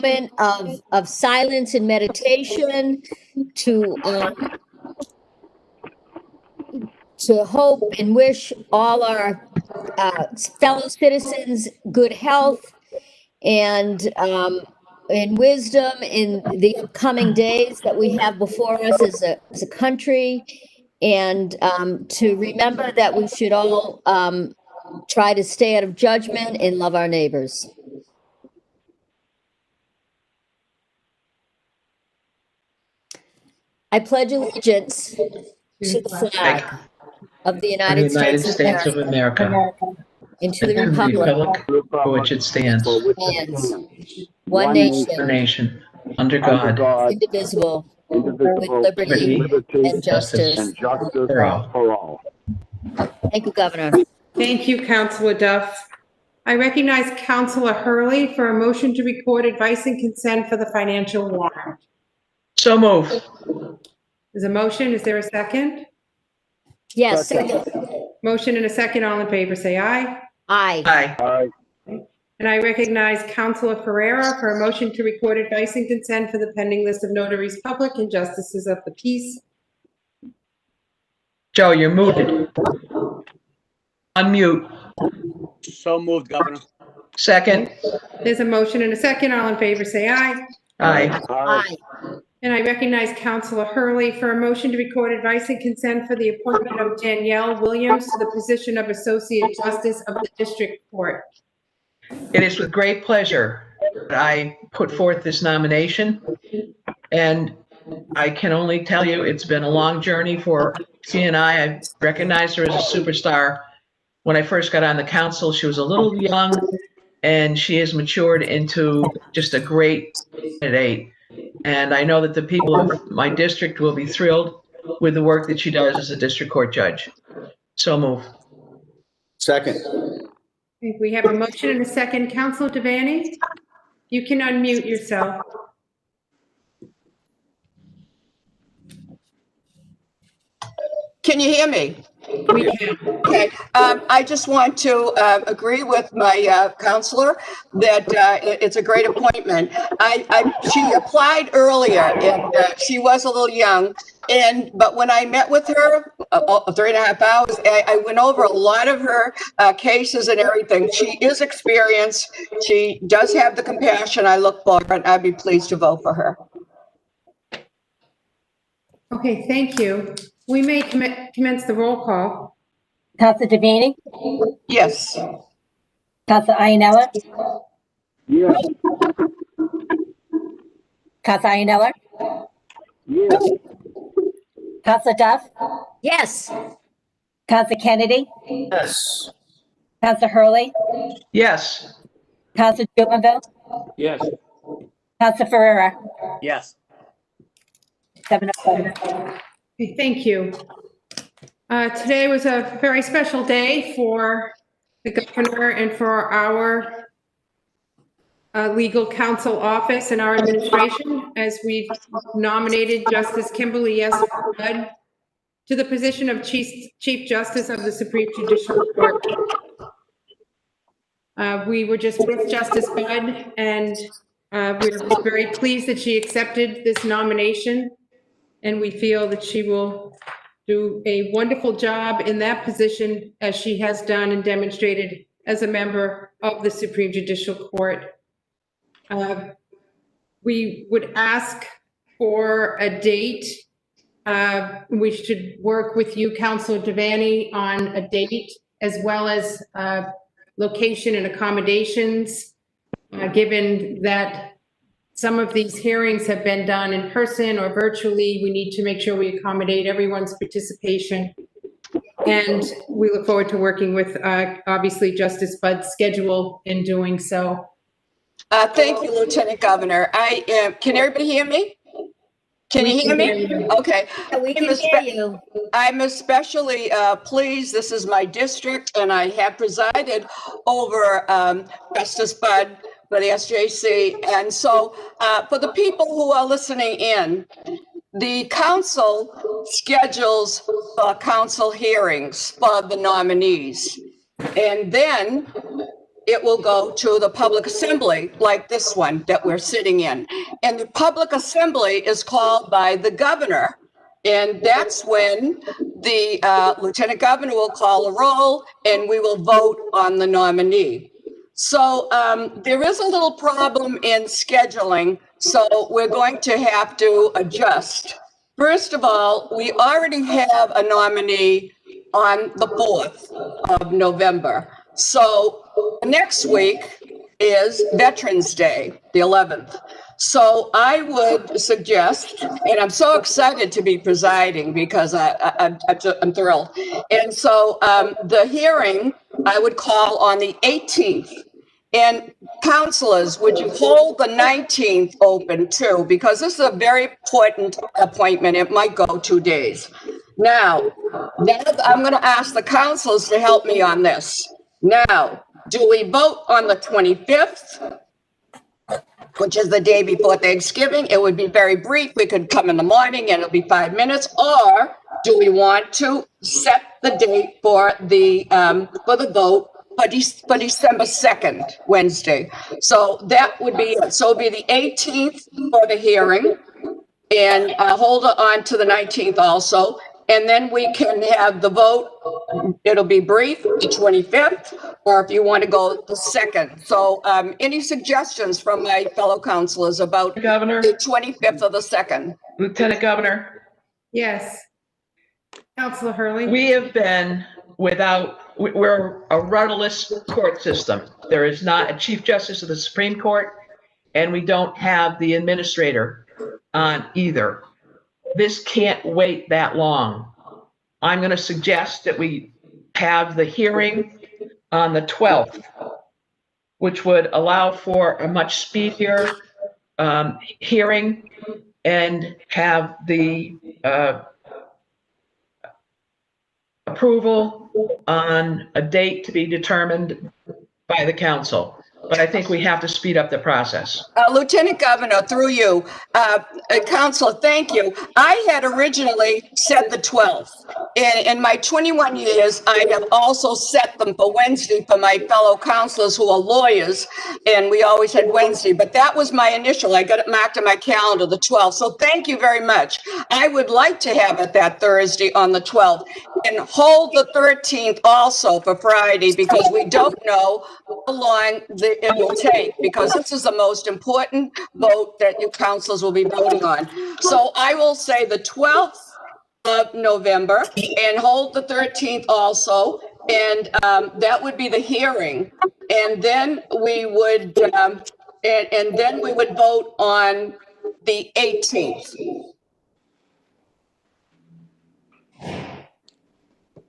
moment of silence and meditation to hope and wish all our fellow citizens good health and wisdom in the upcoming days that we have before us as a country, and to remember that we should all try to stay out of judgment and love our neighbors. I pledge allegiance to the flag of the United States of America, and to the republic for which it stands, one nation, under God, indivisible, with liberty and justice for all. Thank you, Governor. Thank you, Councilor Duff. I recognize Councilor Hurly for a motion to record advice and consent for the financial warrant. So move. There's a motion. Is there a second? Yes, Motion and a second. All in favor, say aye. aye. Aye. And I recognize Councilor Ferreira for a motion to record advice and consent for the pending list of notaries public and justices of the peace. Joe, you're muted. Unmute. So moved, Governor. Second. There's a motion and a second. All in favor, say aye. Aye. Aye. And I recognize Councilor Hurly for a motion to record advice and consent for the appointment of Danielle Williams to the position of Associate Justice of the District Court. It is with great pleasure that I put forth this nomination, and I can only tell you it's been a long journey for she and I recognized her as a superstar. When I first got on the council, she was a little young, and she has matured into just a great candidate. And I know that the people of my district will be thrilled with the work that she does as a district court judge. So move. Second. We have a motion and a second. Councilor Devaney, you can unmute yourself. Can you hear me? We can. Okay. I just want to agree with my counselor that it's a great appointment. She applied earlier and she was a little young. But when I met with her 3.5 hours, I went over a lot of her cases and everything. She is experienced. She does have the compassion I look for, and I'd be pleased to vote for her. Okay, thank you. We may commence the roll call. Councilor Devaney? Yes. Councilor Iannella? Yes. Councilor Iannella? Yes. Councilor Duff? Yes. Councilor Kennedy? Yes. Councilor Hurly? Yes. Councilor Jubinville? Yes. Councilor Ferreira? Yes. 7-0. Okay, thank you. Today was a very special day for the governor and for our legal counsel office and our administration, as we've nominated Justice Kimberly S. Wed to the position of Chief Justice of the Supreme Judicial Court. We were just with Justice Wed, and we're very pleased that she accepted this nomination, and we feel that she will do a wonderful job in that position, as she has done and demonstrated as a member of the Supreme Judicial Court. We would ask for a date. We should work with you, Councilor Devaney, on a date, as well as location and accommodations, given that some of these hearings have been done in person or virtually. We need to make sure we accommodate everyone's participation. And we look forward to working with, obviously, Justice Bud's schedule in doing so. Thank you, Lieutenant Governor. Can everybody hear me? Can you hear me? Okay. Yeah, we can hear you. I'm especially pleased. This is my district, and I have presided over Justice Bud for the SJC. And so for the people who are listening in, the council schedules council hearings for the nominees. And then it will go to the public assembly like this one that we're sitting in. And the public assembly is called by the governor. And that's when the lieutenant governor will call a roll and we will vote on the nominee. So there is a little problem in scheduling, so we're going to have to adjust. First of all, we already have a nominee on the 4th of November. So next week is Veterans Day, the 11th. So I would suggest, and I'm so excited to be presiding because I'm thrilled. And so the hearing I would call on the 18th. And councilors, would you hold the 19th open too? Because this is a very important appointment. It might go 2 days. Now I'm going to ask the councilors to help me on this. Now, do we vote on the 25th? Which is the day before Thanksgiving? It would be very brief. We could come in the morning and it'll be 5 minutes. Or do we want to set the date for the vote for December 2nd, Wednesday? So that would be it. So it'll be the 18th for the hearing, and hold on to the 19th also. And then we can have the vote. It'll be brief, the 25th, or if you want to go the 2nd. So any suggestions from my fellow councilors about Governor, the 25th or the 2nd? Lieutenant Governor, Yes. Councilor Hurly? we have been we're a rudderless court system. There is not a Chief Justice of the Supreme Court, and we don't have the administrator on either. This can't wait that long. I'm going to suggest that we have the hearing on the 12th, which would allow for a much speedier hearing and have the approval on a date to be determined by the council. But I think we have to speed up the process. Lieutenant Governor, through you, Councilor, thank you. I had originally said the 12th. In my 21 years, I have also set them for Wednesday for my fellow councilors who are lawyers, and we always had Wednesday, but that was my initial. I got it marked on my calendar, the 12th. So thank you very much. I would like to have it that Thursday on the 12th, and hold the 13th also for Friday, because we don't know how long it will take, because this is the most important vote that you councilors will be voting on. So I will say the 12th of November and hold the 13th also, and that would be the hearing. And then we would and then we would vote on the 18th.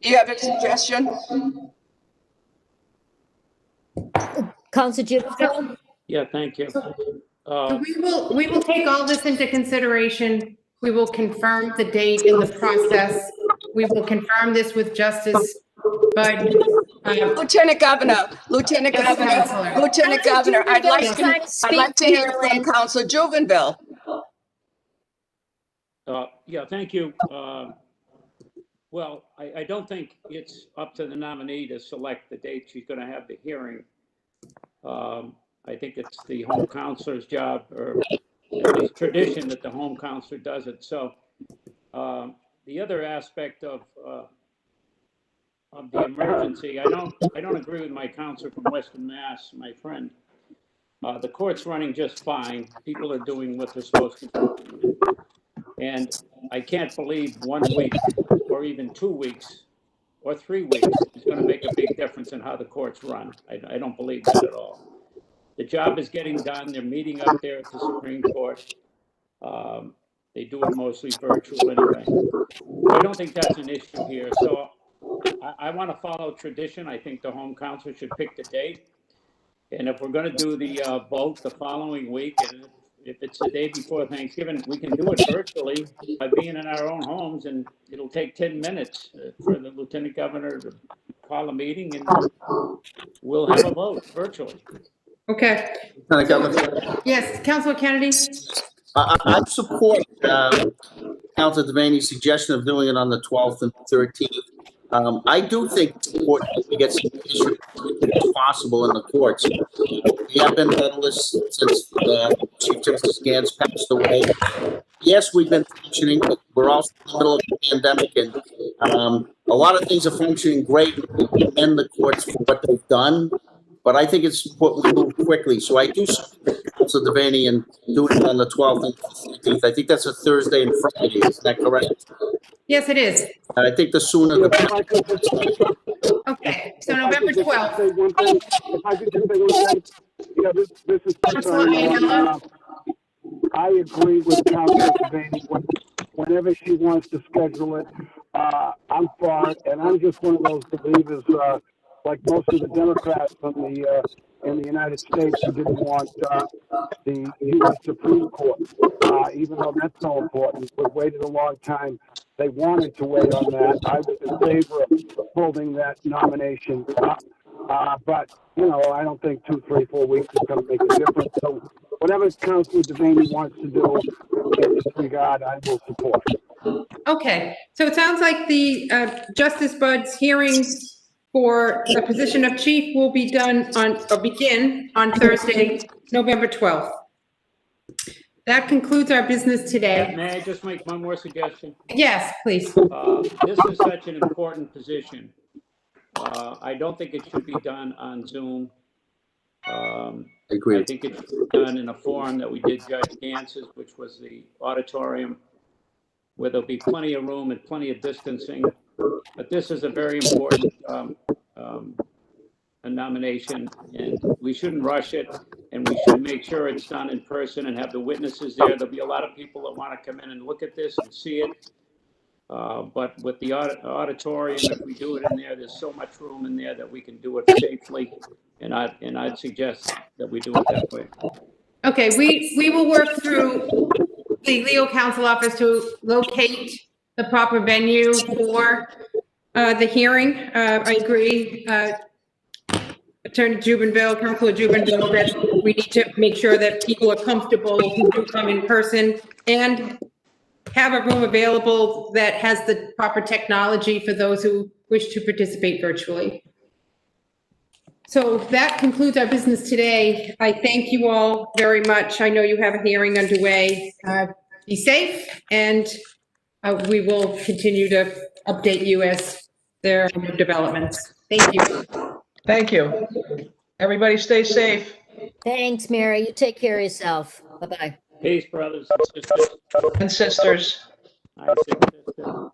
Do you have a suggestion? Council Jubinville? Yeah, thank you. We will take all this into consideration. We will confirm the date and the process. We will confirm this with Justice Bud. Lieutenant Governor, I'd like to hear from Council Jubinville. Yeah, thank you. Well, I don't think it's up to the nominee to select the date she's going to have the hearing. I think it's the home counselor's job, or at least tradition that the home counselor does it. So the other aspect of the emergency, I don't agree with my counselor from Western Mass, my friend. The court's running just fine. People are doing what they're supposed to do. And I can't believe 1 week or even 2 weeks or 3 weeks is going to make a big difference in how the courts run. I don't believe that at all. The job is getting done. They're meeting up there at the Supreme Court. They do it mostly virtual anyway. I don't think that's an issue here. So I want to follow tradition. I think the home council should pick the date. And if we're going to do the vote the following week, and if it's the day before Thanksgiving, we can do it virtually by being in our own homes, and it'll take 10 minutes for the lieutenant governor to call a meeting, and we'll have a vote virtually. Okay. Yes, Councilor Kennedy? I support Councilor Devaney's suggestion of doing it on the 12th and 13th. I do think it's important that we get some issues as possible in the courts. We have been headless since Chief Justice Gans passed away. Yes, we've been functioning, but we're also in the middle of the pandemic, and a lot of things are functioning great. We commend the courts for what they've done, but I think it's important we move quickly. So I do support Council Devaney and doing it on the 12th and 15th. I think that's a Thursday and Friday. Is that correct? Yes, it is. I think the sooner the If I could just say- Okay, so November 12th. If I could just say one thing, yeah, this is. Councilor Ayala. I agree with Councilor Devaney. Whenever she wants to schedule it, I'm for it, and I'm just one of those believers, like most of the Democrats in the United States, who didn't want the U.S. Supreme Court, even though that's so important. We waited a long time. They wanted to wait on that. I was in favor of holding that nomination up. But, you know, I don't think 2, 3, 4 weeks is going to make a difference. So whatever Councilor Devaney wants to do in this regard, I will support. Okay, so it sounds like the Justice Bud's hearings for the position of chief will be begin on Thursday, November 12th. That concludes our business today. May I just make one more suggestion? Yes, please. This is such an important position. I don't think it should be done on Zoom. Agreed. I think it should be done in a forum that we did Judge Gance's, which was the auditorium, where there'll be plenty of room and plenty of distancing. But this is a very important a nomination, and we shouldn't rush it, and we should make sure it's done in person and have the witnesses there. There'll be a lot of people that want to come in and look at this and see it. But with the auditorium, if we do it in there, there's so much room in there that we can do it safely, and I'd suggest that we do it that way. Okay, we will work through the legal counsel office to locate the proper venue for the hearing. I agree. Attorney Jubinville, Councilor Jubinville, that we need to make sure that people are comfortable who do come in person and have a room available that has the proper technology for those who wish to participate virtually. So that concludes our business today. I thank you all very much. I know you have a hearing underway. Be safe, and we will continue to update you as there are new developments. Thank you. Thank you. Everybody stay safe. Thanks, Mary. You take care of yourself. Bye-bye. Peace, brothers and sisters. And sisters. I say sisters.